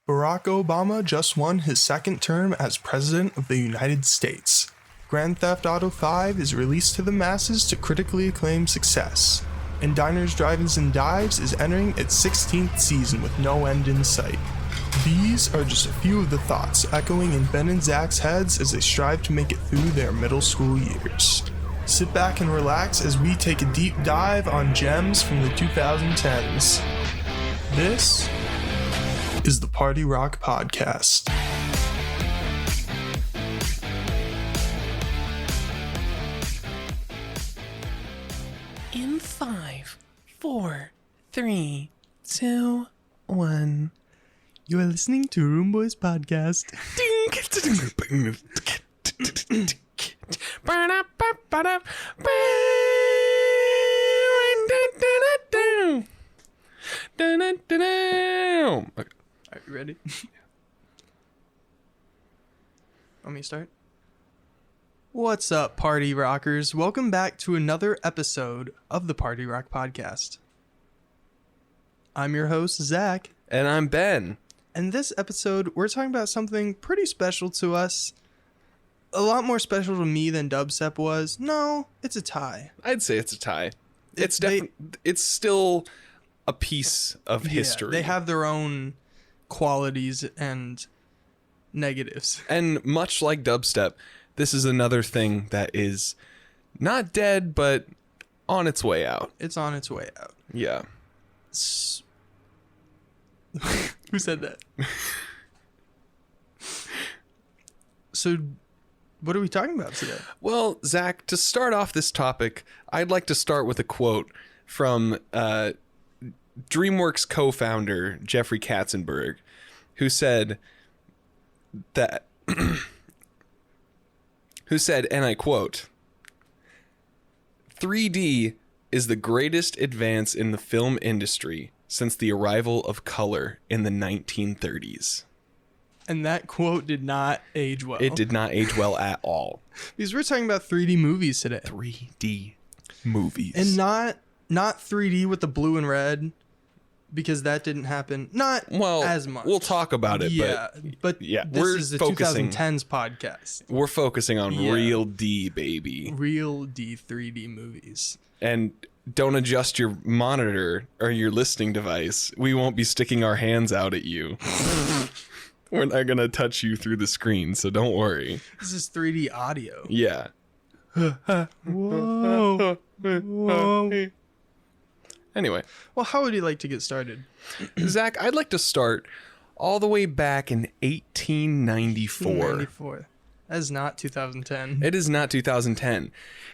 Barack Obama just won his second term as President of the United States. Grand Theft Auto 5 is released to the masses to critically acclaimed success. And Diners, Drive-Ins, and Dives is entering its 16th season with no end in sight. These are just a few of the thoughts echoing in Ben and Zach's heads as they strive to make it through their middle school years. Sit back and relax as we take a deep dive on gems from the 2010s. This is the Party Rock Podcast. In 5, 4, 3, 2, 1. You are listening to Room Boys Podcast. Are you ready? Want me to start? What's up, Party Rockers? Welcome back to another episode of the Party Rock Podcast. I'm your host, Zach. And I'm Ben. And this episode, we're talking about something pretty special to us. A lot more special to me than dubstep was. No, it's a tie. I'd say it's a tie. It's still a piece of history. They have their own qualities and negatives. And much like dubstep, this is another thing that is not dead, but on its way out. It's on its way out. Yeah. Who said that? So, what are we talking about today? Well, Zach, to start off this topic, I'd like to start with a quote from DreamWorks co-founder Jeffrey Katzenberg, who said that, and I quote, "3D is the greatest advance in the film industry since the arrival of color in the 1930s. And that quote did not age well. It did not age well at all. Because we're talking about 3D movies today. 3D movies. And not 3D with the blue and red, because that didn't happen. Not as much. We'll talk about it. But this is the 2010s podcast. We're focusing on real D, baby. Real D 3D movies. And don't adjust your monitor or your listening device. We won't be sticking our hands out at you. We're not going to touch you through the screen, so don't worry. This is 3D audio. Yeah. Whoa. Whoa. Anyway. Well, how would you like to get started? Zach, I'd like to start all the way back in 1894. That is not 2010. It is not 2010.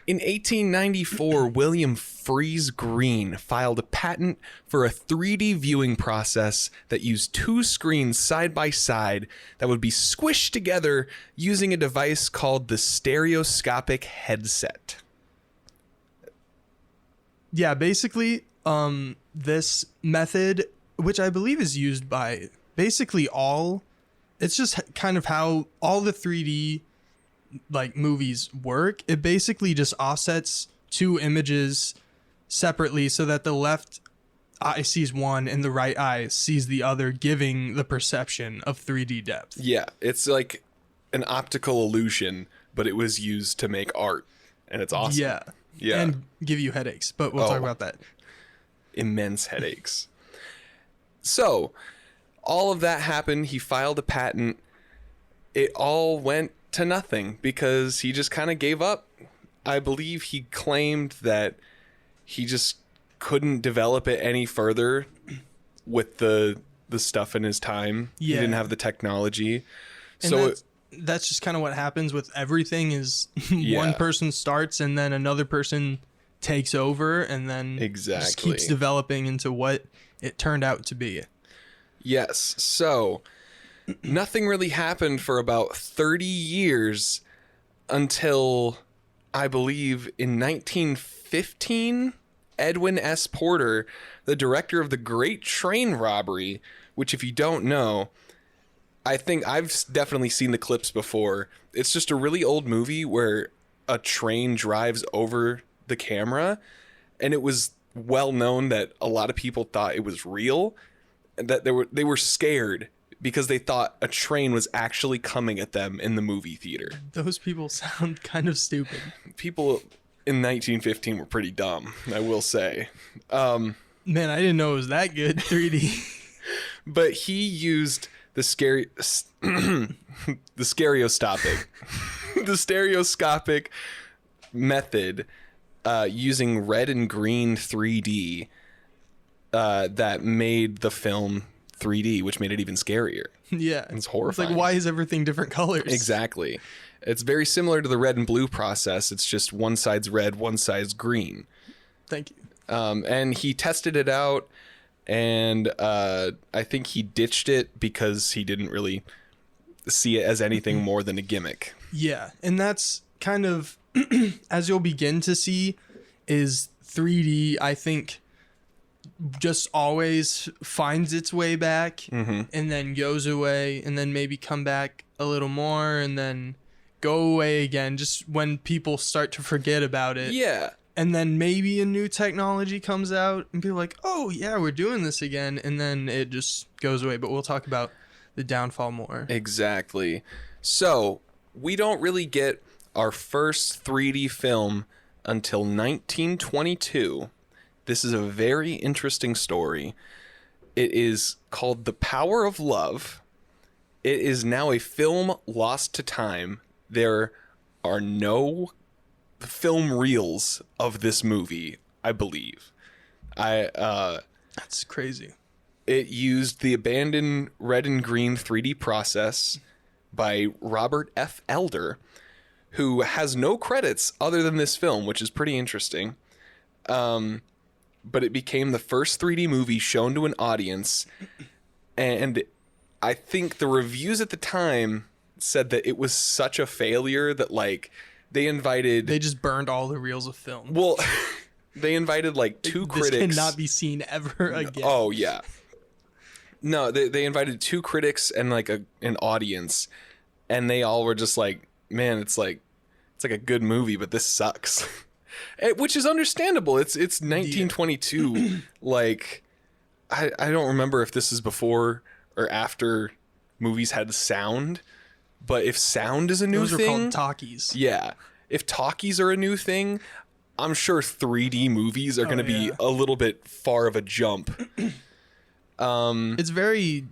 In 1894, William Fries Green filed a patent for a 3D viewing process that used two screens side by side that would be squished together using a device called the Stereoscopic Headset. Yeah, basically, this method, which I believe is used by basically all... It's just kind of how all the 3D like movies work. It basically just offsets two images separately so that the left eye sees one and the right eye sees the other, giving the perception of 3D depth. Yeah, it's like an optical illusion, but it was used to make art, and it's awesome. Yeah. Yeah. And give you headaches, but we'll talk about that. Immense headaches. So, all of that happened. He filed a patent. It all went to nothing because he just kind of gave up. I believe he claimed that he just couldn't develop it any further with the stuff in his time. Yeah. He didn't have the technology. And so that's just kind of what happens with everything is one person starts and then another person takes over and then just keeps developing into what it turned out to be. Yes. So nothing really happened for about 30 years until, I believe, in 1915, Edwin S. Porter, the director of The Great Train Robbery, which if you don't know, I think I've definitely seen the clips before. It's just a really old movie where a train drives over the camera, and it was well known that a lot of people thought it was real, and that they were scared because they thought a train was actually coming at them in the movie theater. Those people sound kind of stupid. People in 1915 were pretty dumb, I will say. Man, I didn't know it was that good, 3D. But he used the stereoscopic method, using red and green 3D, that made the film 3D, which made it even scarier. Yeah. It's horrifying. It's like, why is everything different colors? Exactly. It's very similar to the red and blue process. It's just one side's red, one side's green. Thank you. And he tested it out, and I think he ditched it because he didn't really see it as anything more than a gimmick. Yeah, and that's kind of, as you'll begin to see, is 3D, I think, just always finds its way back, and then goes away, and then maybe come back a little more, and then go away again, just when people start to forget about it. Yeah. And then maybe a new technology comes out, and people are like, oh, yeah, we're doing this again, and then it just goes away. But we'll talk about the downfall more. Exactly. So, we don't really get our first 3D film until 1922. This is a very interesting story. It is called The Power of Love. It is now a film lost to time. There are no film reels of this movie, I believe. That's crazy. It used the abandoned red and green 3D process by Robert F. Elder, who has no credits other than this film, which is pretty interesting. But it became the first 3D movie shown to an audience, and I think the reviews at the time said that it was such a failure that, like, they just burned all the reels of film. Well, they invited like two critics. This cannot be seen ever again. Oh yeah. No, they invited two critics and like an audience, and they all were just like, man, it's like a good movie, but this sucks. Which is understandable. It's 1922. Yeah. Like, I don't remember if this is before or after movies had sound, but if sound is a new thing, those are called talkies. Yeah, if talkies are a new thing, I'm sure 3D movies are going to be a little bit far of a jump. It's very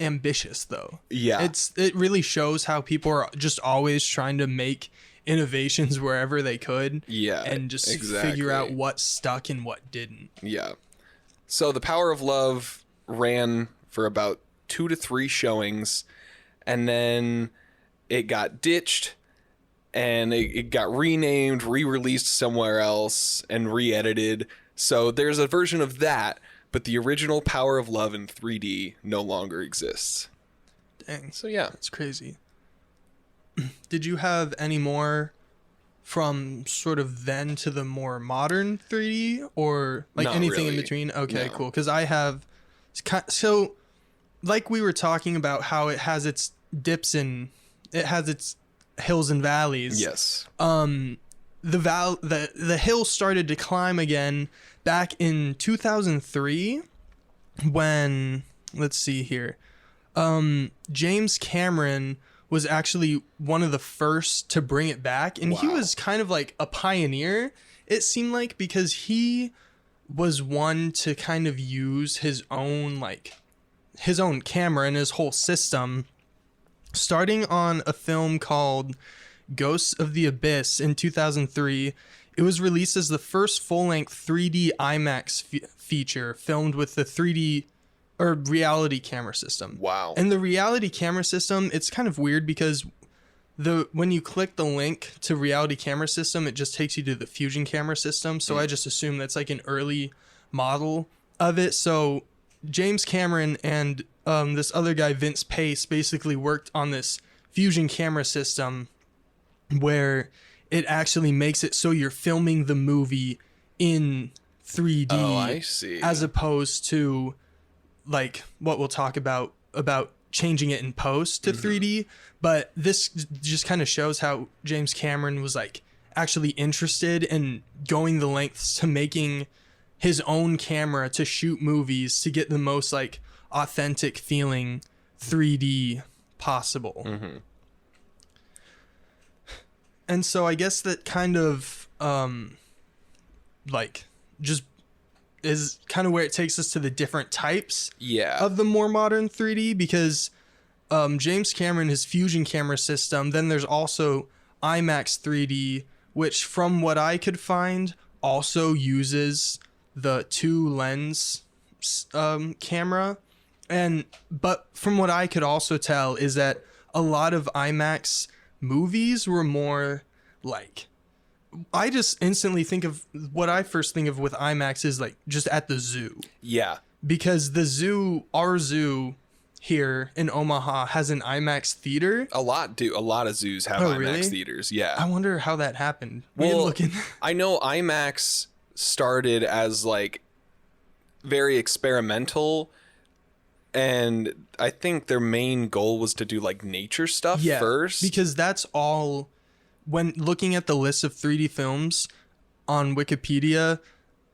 ambitious, though. Yeah, it really shows how people are just always trying to make innovations wherever they could. Yeah, and just figure out what stuck and what didn't. Yeah. So The Power of Love ran for about 2 to 3 showings, and then it got ditched, and it got renamed, re-released somewhere else, and re-edited. So there's a version of that, but the original Power of Love in 3D no longer exists. Dang. So yeah. That's crazy. Did you have any more from sort of then to the more modern 3D, or like Not anything really. in between? Okay, No. cool. Because I have, so like we were talking about how it has its dips and it has its hills and valleys. Yes. The hill started to climb again back in 2003 when, let's see here, James Cameron was actually one of the first to bring it back, and he was kind of like a pioneer, it seemed like, because he was one to kind of use his own camera and his whole system, starting on a film called Ghosts of the Abyss in 2003. It was released as the first full-length 3D IMAX feature filmed with the 3D or reality camera system. Wow. And the reality camera system, it's kind of weird because when you click the link to reality camera system, it just takes you to the Fusion camera system. So I just assume that's like an early model of it. So James Cameron and this other guy, Vince Pace, basically worked on this Fusion camera system where it actually makes it so you're filming the movie in 3D. Oh, I see. As opposed to like what we'll talk about changing it in post to 3D. But this just kind of shows how James Cameron was like actually interested in going the lengths to making his own camera to shoot movies to get the most like authentic feeling 3D possible. And so I guess that kind of like just is kind of where it takes us to the different types of the more modern 3D, because James Cameron, his fusion camera system, then there's also IMAX 3D, which from what I could find also uses the 2-lens camera. But from what I could also tell is that a lot of IMAX movies were more like, I just instantly think of what I first think of with IMAX is like just at the zoo. Yeah. Because our zoo here in Omaha has an IMAX theater. A lot of zoos have IMAX theaters. Yeah. I wonder how that happened. Well, I know IMAX started as like very experimental, and I think their main goal was to do like nature stuff first. Because that's all. When looking at the list of 3D films on Wikipedia,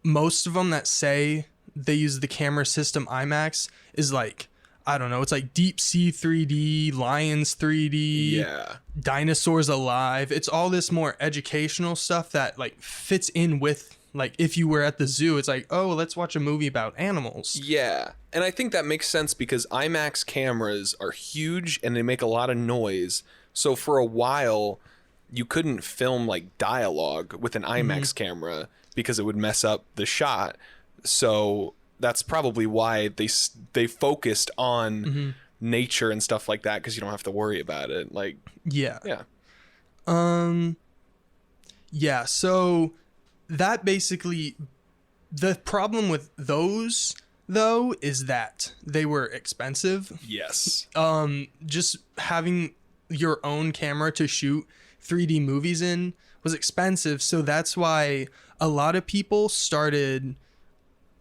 most of them that say they use the camera system IMAX is like, I don't know, it's like Deep Sea 3D, Lions 3D, Dinosaurs Alive. It's all this more educational stuff that like fits in with, like, if you were at the zoo, it's like, oh, let's watch a movie about animals. Yeah. And I think that makes sense because IMAX cameras are huge and they make a lot of noise. So for a while, you couldn't film like dialogue with an IMAX camera because it would mess up the shot. So that's probably why they focused on nature and stuff like that, because you don't have to worry about it. Like, so that basically, the problem with those though is that they were expensive. Yes. Just having your own camera to shoot 3D movies in was expensive, so that's why a lot of people started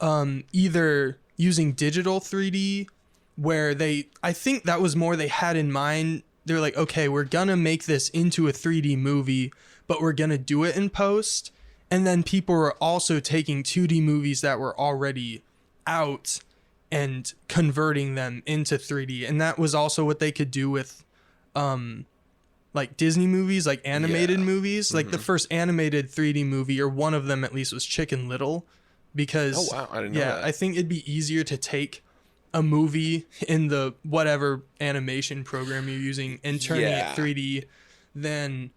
either using digital 3D, where I think that was more they had in mind. They're like, okay, we're gonna make this into a 3D movie, but we're gonna do it in post. And then people were also taking 2D movies that were already out and converting them into 3D, and that was also what they could do with like Disney movies, like animated movies. Like the first animated 3D movie, or one of them at least, was Chicken Little, because I didn't know that. I think it'd be easier to take a movie in the whatever animation program you're using and turning it 3D than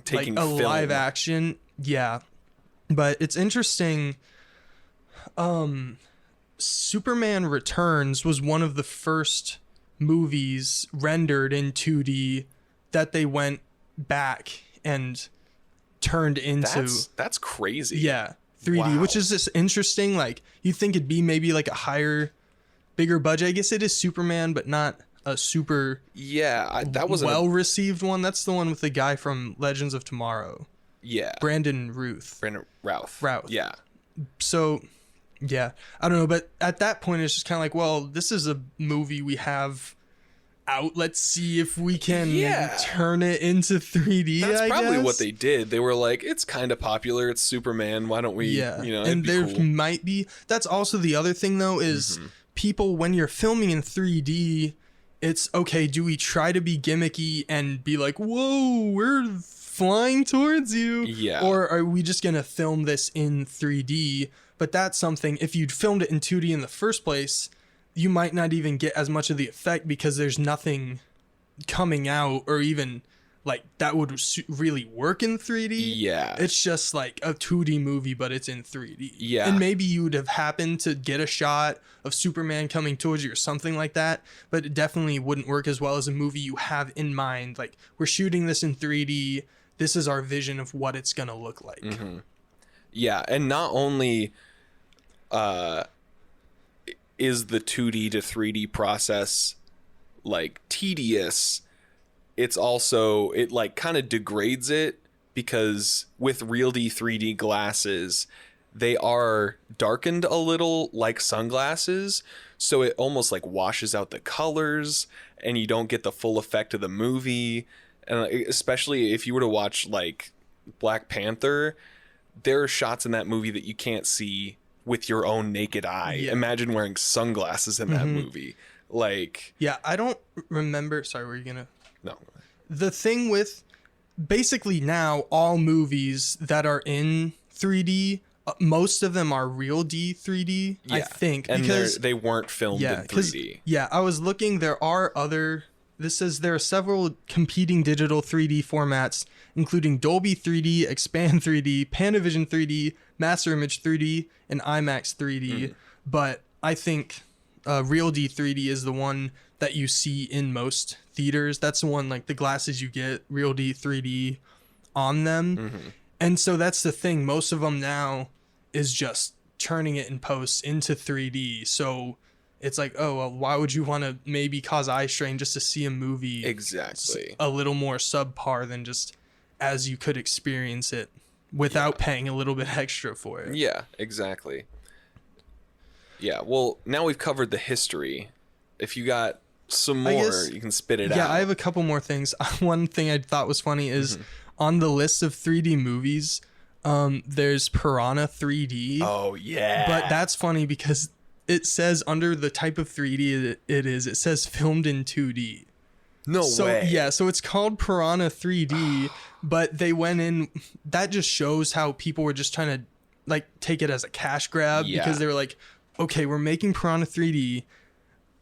taking like a film. Live action. Yeah. But it's interesting. Superman Returns was one of the first movies rendered in 2D that they went back and turned into. That's crazy. Yeah, 3D, which is just interesting. Like, you think it'd be maybe like a bigger budget. I guess it is Superman, but not a super that was well-received one. That's the one with the guy from Legends of Tomorrow. Yeah. Brandon Routh. Yeah. So, yeah, I don't know. But at that point, it's just kind of like, well, this is a movie we have out. Let's see if we can turn it into 3D. That's probably what they did. They were like, it's kind of popular. It's Superman. Why don't we, and there might be. That's also the other thing, though, is people, when you're filming in 3D, it's okay, do we try to be gimmicky and be like, whoa, we're flying towards you? Yeah. Or are we just going to film this in 3D? But that's something, if you'd filmed it in 2D in the first place, you might not even get as much of the effect because there's nothing coming out, or even like that would really work in 3D. Yeah. It's just like a 2D movie, but it's in 3D. Yeah. And maybe you would have happened to get a shot of Superman coming towards you or something like that, but it definitely wouldn't work as well as a movie you have in mind. Like, we're shooting this in 3D. This is our vision of what it's going to look like. Yeah. And not only is the 2D to 3D process like tedious, it's also, it like kind of degrades it, because with RealD 3D glasses, they are darkened a little like sunglasses, so it almost like washes out the colors and you don't get the full effect of the movie. And especially if you were to watch like Black Panther, there are shots in that movie that you can't see with your own naked eye. Imagine wearing sunglasses in that movie. Like, Yeah, I don't remember. Sorry, were you gonna? no. The thing with basically now all movies that are in 3D, most of them are real D 3D. Yeah. I think And because they weren't filmed in 3D. Yeah, I was looking. There are other. This says there are several competing digital 3D formats, including Dolby 3D, Expand 3D, Panavision 3D, Master Image 3D, and IMAX 3D. But I think Real D 3D is the one that you see in most theaters. That's the one, like the glasses you get, Real D 3D on them. And so that's the thing. Most of them now is just turning it in post into 3D. So it's like, oh, well, why would you want to maybe cause eye strain just to see a movie Exactly. a little more subpar than just as you could experience it without paying a little bit extra for it? Yeah, exactly. Yeah, well, now we've covered the history. If you got some more, you can spit it out. Yeah, I have a couple more things. One thing I thought was funny is on the list of 3D movies, there's Piranha 3D. Oh, yeah. But that's funny because it says under the type of 3D it says filmed in 2D. No way. Yeah, so it's called Piranha 3D, but they went in. That just shows how people were just trying to like take it as a cash grab because they were like, okay, we're making Piranha 3D,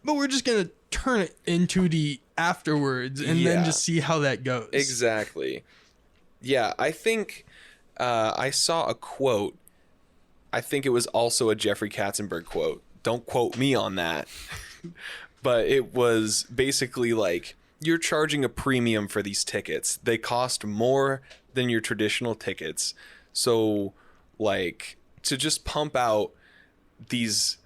but we're just gonna turn it in 2D afterwards and then just see how that goes. Exactly. Yeah, I think I saw a quote. I think it was also a Jeffrey Katzenberg quote. Don't quote me on that. But it was basically like, you're charging a premium for these tickets. They cost more than your traditional tickets. So, like, to just pump out these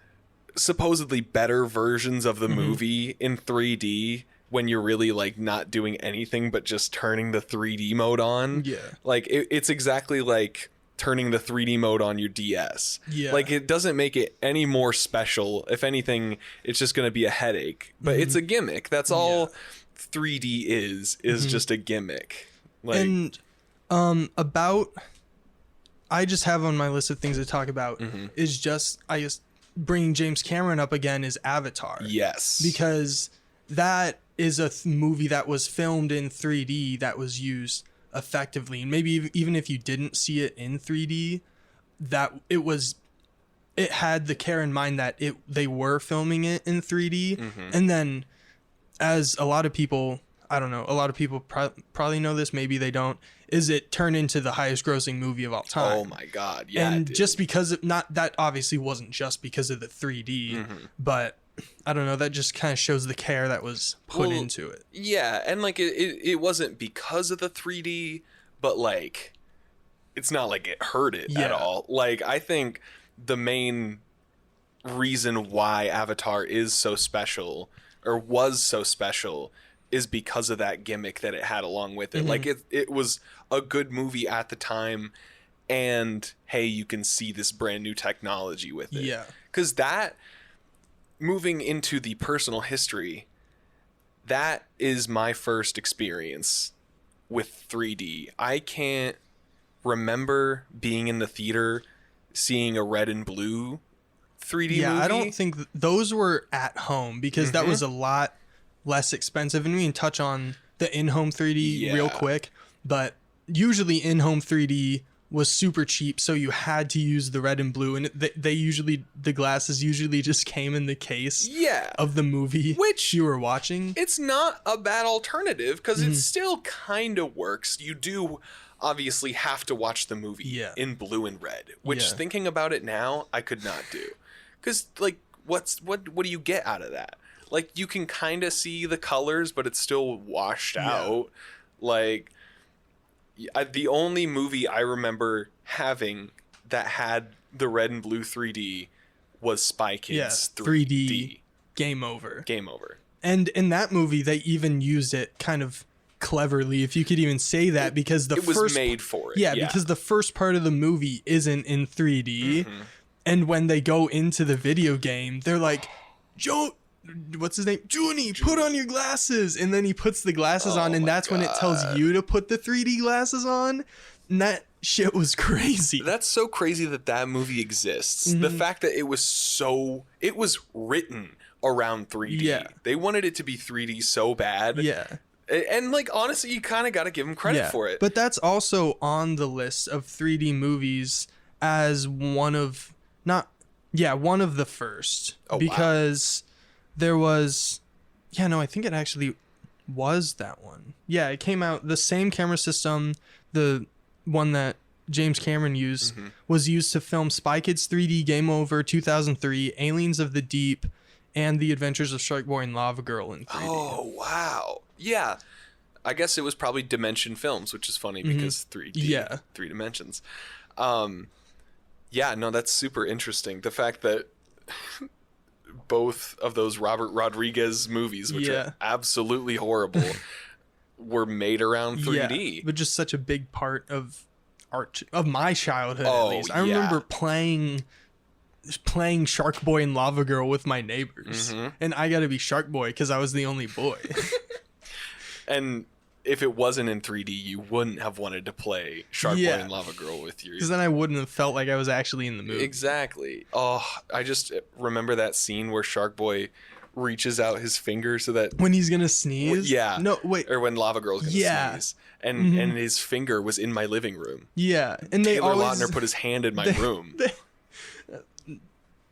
supposedly better versions of the movie in 3D when you're really, like, not doing anything but just turning the 3D mode on. Yeah. Like, it's exactly like turning the 3D mode on your DS. Yeah. Like, it doesn't make it any more special. If anything, it's just going to be a headache. But it's a gimmick. That's all 3D is just a gimmick. Like, and about, I just have on my list of things to talk about is just, I just bringing James Cameron up again is Avatar. yes. Because that is a movie that was filmed in 3D that was used effectively, and maybe even if you didn't see it in 3D, that it had the care in mind that they were filming it in 3D. And then, as a lot of people, I don't know, a lot of people probably know this, maybe they don't, is it turned into the highest grossing movie of all time. Oh my god, yeah. And just because not that obviously wasn't just because of the 3D, but I don't know, that just kind of shows the care that was put into it. Yeah, and like it wasn't because of the 3D, but like it's not like it hurt it at all. Like, I think the main reason why Avatar is so special, or was so special, is because of that gimmick that it had along with it. Like, it was a good movie at the time, and hey, you can see this brand new technology with it. Yeah. Because that, moving into the personal history, that is my first experience with 3D. I can't remember being in the theater seeing a red and blue 3D movie. I don't think those were at home because that was a lot less expensive. And we can touch on the in-home 3D real quick, but usually in-home 3D was super cheap, so you had to use the red and blue, and the glasses usually just came in the case of the movie which you were watching. It's not a bad alternative because it still kind of works. You do obviously have to watch the movie in blue and red, which thinking about it now, I could not do. Because, like, what do you get out of that? Like, you can kind of see the colors, but it's still washed out. Like, the only movie I remember having that had the red and blue 3D was Spy Kids 3D. Game over. Game over. And in that movie, they even used it kind of cleverly, if you could even say that, because it was made for it. Yeah, because the first part of the movie isn't in 3D. And when they go into the video game, they're like, Joe, what's his name? Junie, put on your glasses. And then he puts the glasses on, and that's when it tells you to put the 3D glasses on. And that shit was crazy. That's so crazy that movie exists. The fact that it was written around 3D. Yeah. They wanted it to be 3D so bad. Yeah. And like, honestly, you kind of got to give them credit for it. But that's also on the list of 3D movies as one of the first. Oh, because there was, I think it actually was that one. Yeah, it came out, the same camera system, the one that James Cameron used, was used to film Spy Kids 3D, Game Over, 2003, Aliens of the Deep, and The Adventures of Shark Boy and Lava Girl in 3D. Oh, wow. Yeah. I guess it was probably Dimension Films, which is funny because 3D, Yeah. 3 dimensions. Yeah, no, that's super interesting. The fact that both of those Robert Rodriguez movies, which are absolutely horrible, were made around 3D. Yeah, but just such a big part of my childhood, at least. I remember playing Shark Boy and Lava Girl with my neighbors, and I got to be Shark Boy because I was the only boy. And if it wasn't in 3D, you wouldn't have wanted to play Shark Boy and Lava Girl with your... Because then I wouldn't have felt like I was actually in the movie. Exactly. Oh, I just remember that scene where Shark Boy reaches out his finger so that... When he's going to sneeze? Yeah. No, wait. Or when Lava Girl's going to sneeze. And his finger was in my living room. Yeah. And Taylor Lautner put his hand in my room.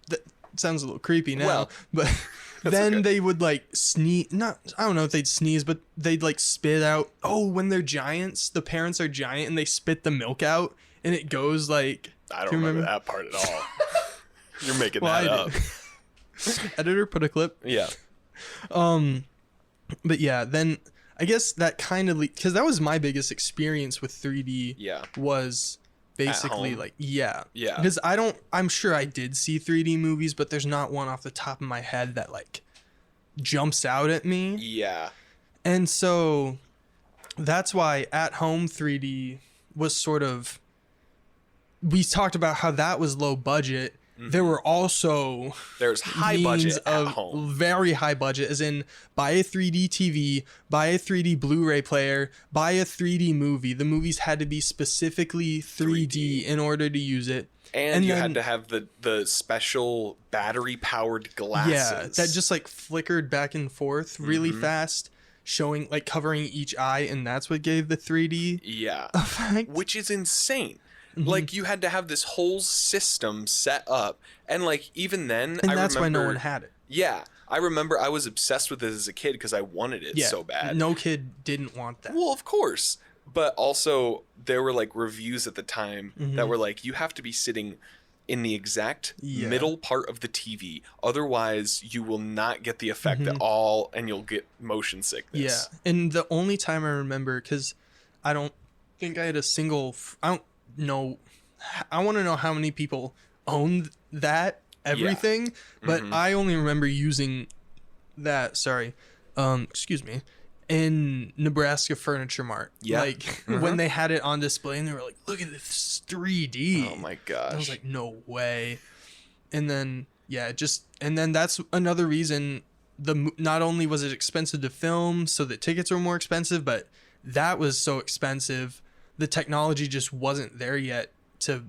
That sounds a little creepy now. Well, but... Then they would like sneeze. I don't know if they'd sneeze, but they'd like spit out. Oh, when they're giants, the parents are giant and they spit the milk out and it goes like. I don't remember that part at all. You're making that up. Editor, put a clip. Yeah. But yeah, then I guess that kind of because that was my biggest experience with 3D. Yeah. Was basically like yeah. Because I'm sure I did see 3D movies, but there's not one off the top of my head that like jumps out at me. Yeah. And so that's why at home 3D was sort of, we talked about how that was low budget. There were also there's high budget at home. Very high budget, as in buy a 3D TV, buy a 3D Blu-ray player, buy a 3D movie. The movies had to be specifically 3D in order to use it. And you had to have the special battery powered glasses. Yeah, that just like flickered back and forth really fast, showing like covering each eye, and that's what gave the 3D effect. Which is insane. Like, you had to have this whole system set up. And, like, even then, and that's why no one had it. Yeah. I remember I was obsessed with it as a kid because I wanted it so bad. No kid didn't want that. Well, of course. But also, there were, like, reviews at the time that were like, you have to be sitting in the exact middle part of the TV. Otherwise, you will not get the effect at all, and you'll get motion sickness. Yeah. And the only time I remember, because I don't think I had a single... No, I want to know how many people owned that everything, but I only remember using that. Excuse me, in Nebraska Furniture Mart. Yeah, like when they had it on display, and they were like, "Look at this 3D." Oh my gosh! I was like, "No way!" And then and then that's another reason. Not only was it expensive to film, so the tickets were more expensive, but that was so expensive. The technology just wasn't there yet to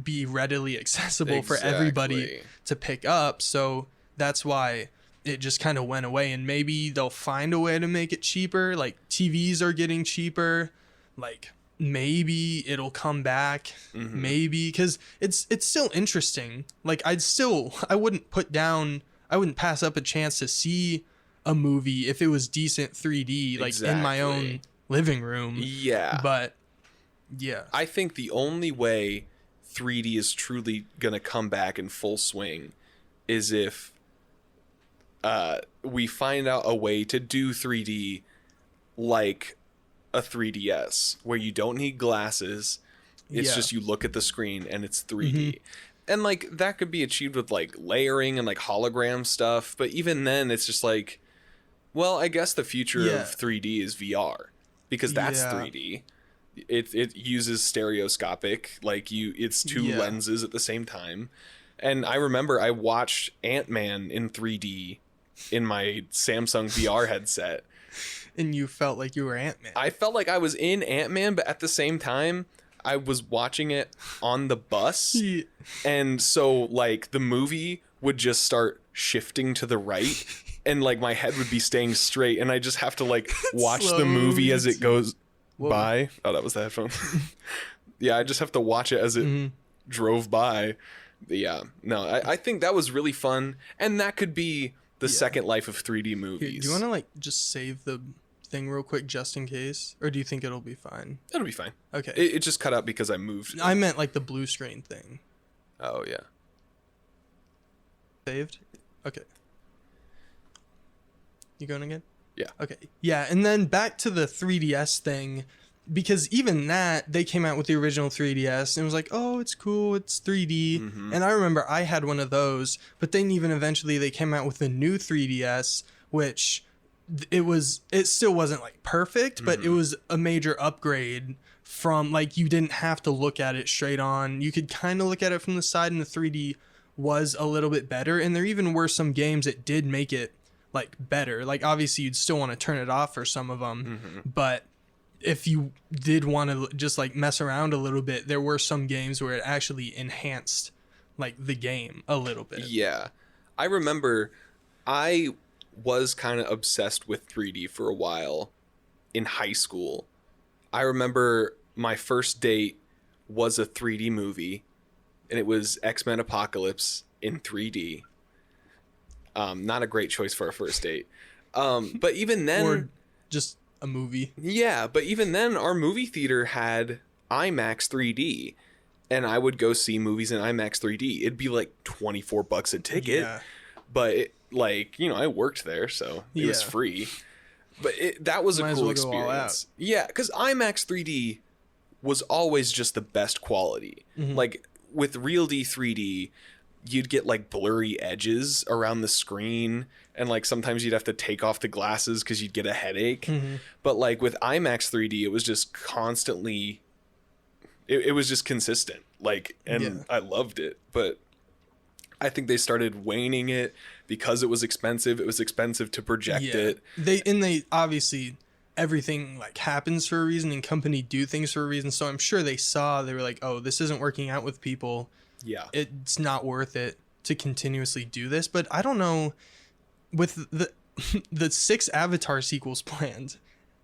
be readily accessible for everybody to pick up. So that's why it just kind of went away. And maybe they'll find a way to make it cheaper. Like TVs are getting cheaper. Like maybe it'll come back. Maybe, because it's still interesting. Like I wouldn't pass up a chance to see a movie if it was decent 3D, like in my own living room. Yeah. But yeah, I think the only way 3D is truly going to come back in full swing is if we find out a way to do 3D like a 3DS, where you don't need glasses. It's just you look at the screen and it's 3D. And like that could be achieved with like layering and like hologram stuff. But even then, it's just like, well, I guess the future of 3D is VR, because that's 3D. It uses stereoscopic, like it's two lenses at the same time. And I remember I watched Ant-Man in 3D in my Samsung VR headset. And you felt like you were Ant-Man. I felt like I was in Ant-Man, but at the same time, I was watching it on the bus. And so like the movie would just start shifting to the right and like my head would be staying straight and I just have to like watch the movie as it goes by. Oh, that was the headphone. Yeah, I just have to watch it as it drove by. Yeah, no, I think that was really fun, and that could be the second life of 3D movies. Here, do you want to like just save the thing real quick just in case, or do you think it'll be fine? It'll be fine. Okay. It just cut out because I moved. I meant like the blue screen thing. Oh yeah. Saved? Okay. You going again? Yeah. Okay. Yeah, and then back to the 3DS thing, because even that, they came out with the original 3DS and it was like, oh, it's cool, it's 3D. And I remember I had one of those, but then even eventually they came out with the new 3DS, which it still wasn't like perfect, but it was a major upgrade from like, you didn't have to look at it straight on. You could kind of look at it from the side, and the 3D was a little bit better. And there even were some games that did make it like better. Like obviously you'd still want to turn it off for some of them, but if you did want to just like mess around a little bit, there were some games where it actually enhanced like the game a little bit. Yeah. I remember I was kind of obsessed with 3D for a while in high school. I remember my first date was a 3D movie, and it was X-Men Apocalypse in 3D. Not a great choice for a first date. But even then... Or just a movie. Yeah, but even then, our movie theater had IMAX 3D, and I would go see movies in IMAX 3D. It'd be like $24 a ticket, but I worked there, so it was free. But that was a cool experience. Yeah, because IMAX 3D was always just the best quality. Like with Real D 3D, you'd get like blurry edges around the screen, and like sometimes you'd have to take off the glasses because you'd get a headache. But like with IMAX 3D, it was just constantly, it was just consistent. Like, and I loved it. But I think they started waning it because it was expensive. It was expensive to project it. They obviously, everything like happens for a reason, and company do things for a reason. So I'm sure they were like, oh, this isn't working out with people. Yeah, it's not worth it to continuously do this. But I don't know, with the 6 Avatar sequels planned,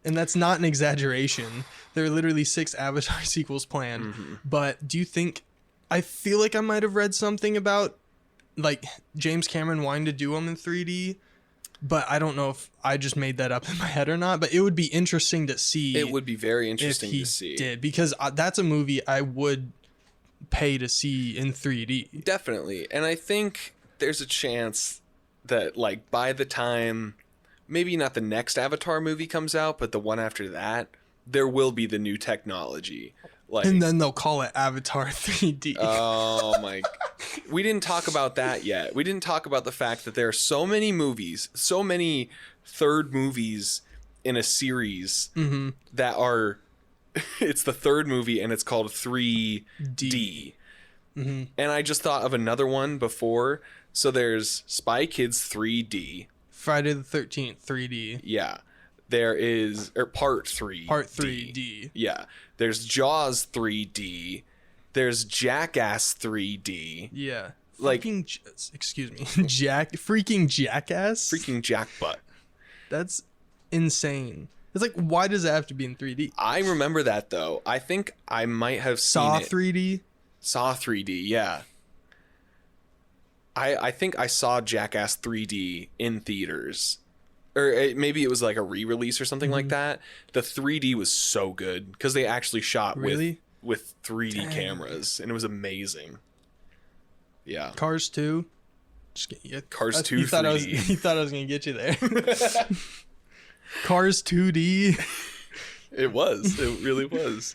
and that's not an exaggeration. There are literally 6 Avatar sequels planned. But do you think, I feel like I might have read something about like James Cameron wanting to do them in 3D, but I don't know if I just made that up in my head or not. But it would be interesting to see. It would be very interesting to see. Because that's a movie I would pay to see in 3D. Definitely. And I think there's a chance that like by the time, maybe not the next Avatar movie comes out, but the one after that, there will be the new technology. Like, and then they'll call it Avatar 3D. Oh my. We didn't talk about that yet. We didn't talk about the fact that there are so many movies, so many third movies in a series that are, it's the third movie and it's called 3D. And I just thought of another one before. So there's Spy Kids 3D. Friday the 13th 3D. Yeah. There is Part 3. Part 3D. Yeah. There's Jaws 3D. There's Jackass 3D. Yeah. Like, excuse me. Freaking Jackass? Freaking Jackbutt. That's insane. It's like, why does it have to be in 3D? I remember that though. I think I might have seen Saw it. 3D? Saw 3D, yeah. I think I saw Jackass 3D in theaters. Or maybe it was like a re-release or something like that. The 3D was so good because they actually shot with 3D cameras, and it was amazing. Yeah. Cars 2. Cars 2 3D. You thought I was going to get you there. Cars 2D. It was. It really was.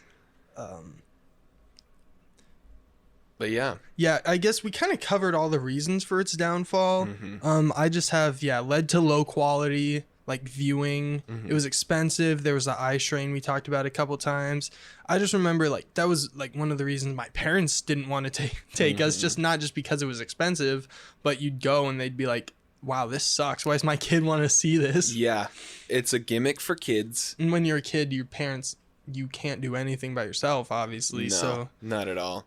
But yeah. Yeah, I guess we kind of covered all the reasons for its downfall. I just have, led to low quality, like viewing. It was expensive. There was the eye strain we talked about a couple times. I just remember like that was like one of the reasons my parents didn't want to take us, just not just because it was expensive, but you'd go and they'd be like, wow, this sucks. Why does my kid want to see this? Yeah, it's a gimmick for kids. And when you're a kid, your parents, you can't do anything by yourself, obviously. No, so not at all.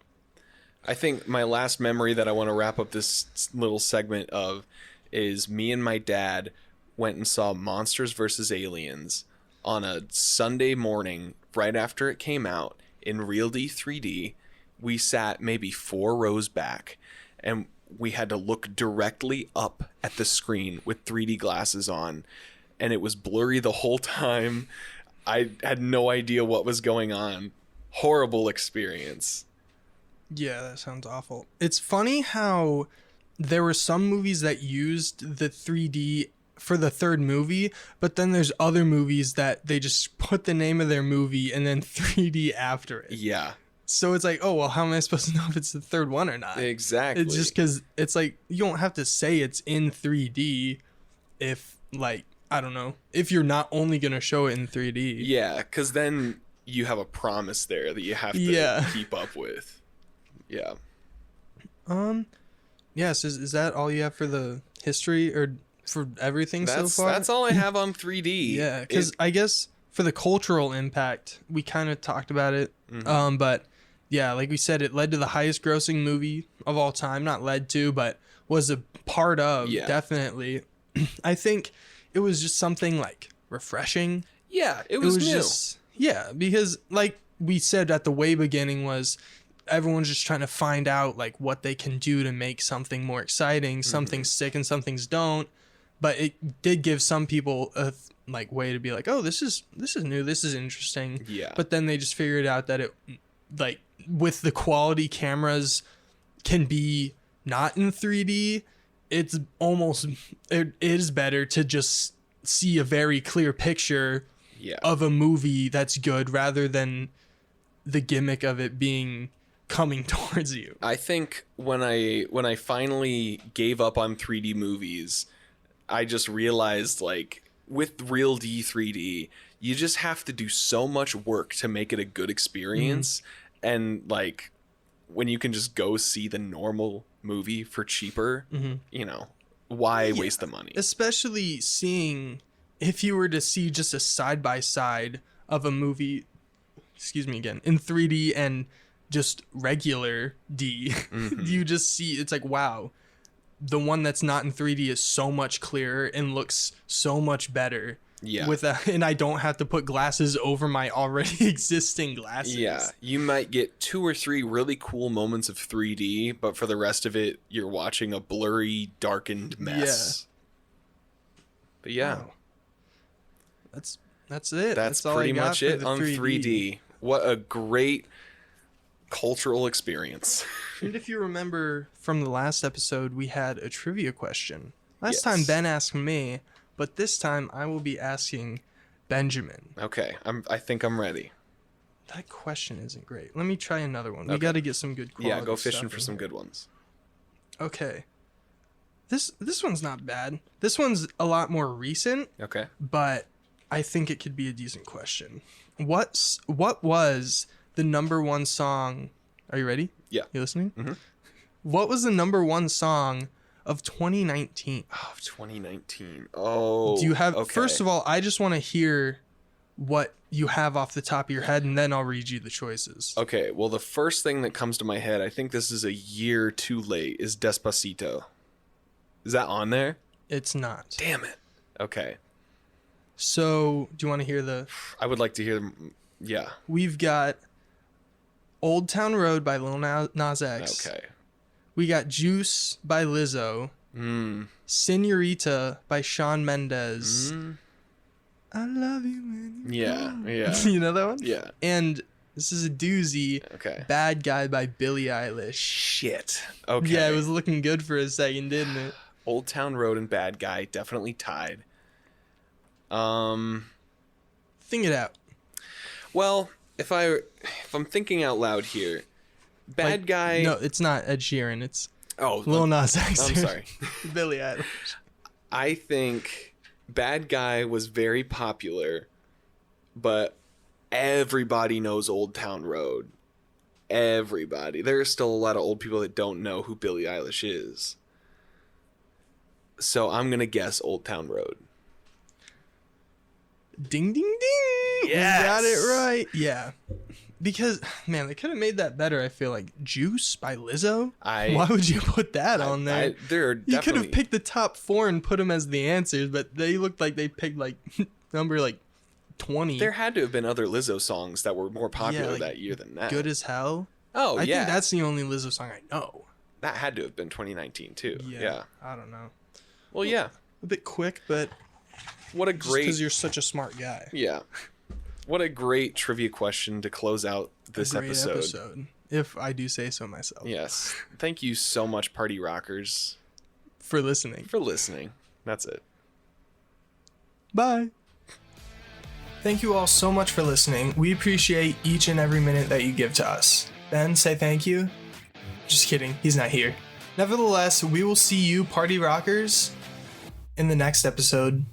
I think my last memory that I want to wrap up this little segment of is me and my dad went and saw Monsters vs. Aliens on a Sunday morning right after it came out in Real D 3D. We sat maybe 4 rows back, and we had to look directly up at the screen with 3D glasses on, and it was blurry the whole time. I had no idea what was going on. Horrible experience. Yeah, that sounds awful. It's funny how there were some movies that used the 3D for the third movie, but then there's other movies that they just put the name of their movie and then 3D after it. Yeah. So it's like, oh, well, how am I supposed to know if it's the third one or not? Exactly. It's just because it's like, you don't have to say it's in 3D if, like, I don't know, if you're not only going to show it in 3D. Yeah, because then you have a promise there that you have to keep up with. Yeah. Yes, is that all you have for the history or for everything so far? That's all I have on 3D. Yeah, because I guess for the cultural impact, we kind of talked about it. Mm-hmm. But yeah, like we said, it led to the highest grossing movie of all time. Not led to, but was a part of, definitely. I think it was just something like refreshing. Yeah, it was new. Yeah, because like we said at the way beginning was everyone's just trying to find out like what they can do to make something more exciting. Some things stick and some things don't. But it did give some people a like way to be like, oh, this is new, this is interesting. Yeah. But then they just figured out that it like with the quality cameras can be not in 3D. It is better to just see a very clear picture of a movie that's good rather than the gimmick of it being coming towards you. I think when I finally gave up on 3D movies, I just realized like with Real D 3D, you just have to do so much work to make it a good experience. And like when you can just go see the normal movie for cheaper, you know, why waste the money? Especially seeing if you were to see just a side by side of a movie, excuse me again, in 3D and just regular D, you just see it's like, wow, the one that's not in 3D is so much clearer and looks so much better. Yeah. And I don't have to put glasses over my already existing glasses. Yeah. You might get 2 or 3 really cool moments of 3D, but for the rest of it, you're watching a blurry, darkened mess. Yeah. But yeah. Wow. That's it. That's pretty much it on 3D. What a great cultural experience. And if you remember from the last episode, we had a trivia question. Last time Ben asked me, but this time I will be asking Benjamin. Okay, I think I'm ready. That question isn't great. Let me try another one. We got to get some good quality. Yeah, go fishing for some good ones. Okay. This one's not bad. This one's a lot more recent. Okay. But I think it could be a decent question. What was the number one song? Are you ready? Yeah. You listening? Mm-hmm. What was the number one song of 2019? Oh, 2019. Oh. Do you have? Okay. First of all, I just want to hear what you have off the top of your head, and then I'll read you the choices. Okay. Well, the first thing that comes to my head, I think this is a year too late, is Despacito. Is that on there? It's not. Damn it. Okay. So, do you want to hear the... I would like to hear them. Yeah. We've got Old Town Road by Lil Nas X. Okay. We got Juice by Lizzo. Senorita by Shawn Mendes. I love you when you Yeah. You know that one? Yeah. And this is a doozy. Okay. Bad Guy by Billie Eilish. Shit. Okay. Yeah, it was looking good for a second, didn't it? Old Town Road and Bad Guy definitely tied. Think it out. Well, if I'm thinking out loud here, Bad Guy. No, it's not Ed Sheeran. It's Lil Nas X. I'm sorry. Billie Eilish. I think Bad Guy was very popular, but everybody knows Old Town Road. Everybody. There are still a lot of old people that don't know who Billie Eilish is. So I'm going to guess Old Town Road. Ding, ding, ding. Yes. Got it right. Yeah. Because, man, they could have made that better, I feel like. Juice by Lizzo? Why would you put that on there? You could have picked the top 4 and put them as the answers, but they looked like they picked, like, number, like, 20. There had to have been other Lizzo songs that were more popular that year than that. Good as Hell. Oh, I think that's the only Lizzo song I know. That had to have been 2019, too. Yeah. I don't know. Well, yeah. A bit quick, but what a great... because you're such a smart guy. Yeah. What a great trivia question to close out this episode. If I do say so myself. Yes. Thank you so much, Party Rockers. For listening. That's it. Bye. Thank you all so much for listening. We appreciate each and every minute that you give to us. Ben, say thank you. Just kidding. He's not here. Nevertheless, we will see you, Party Rockers, in the next episode.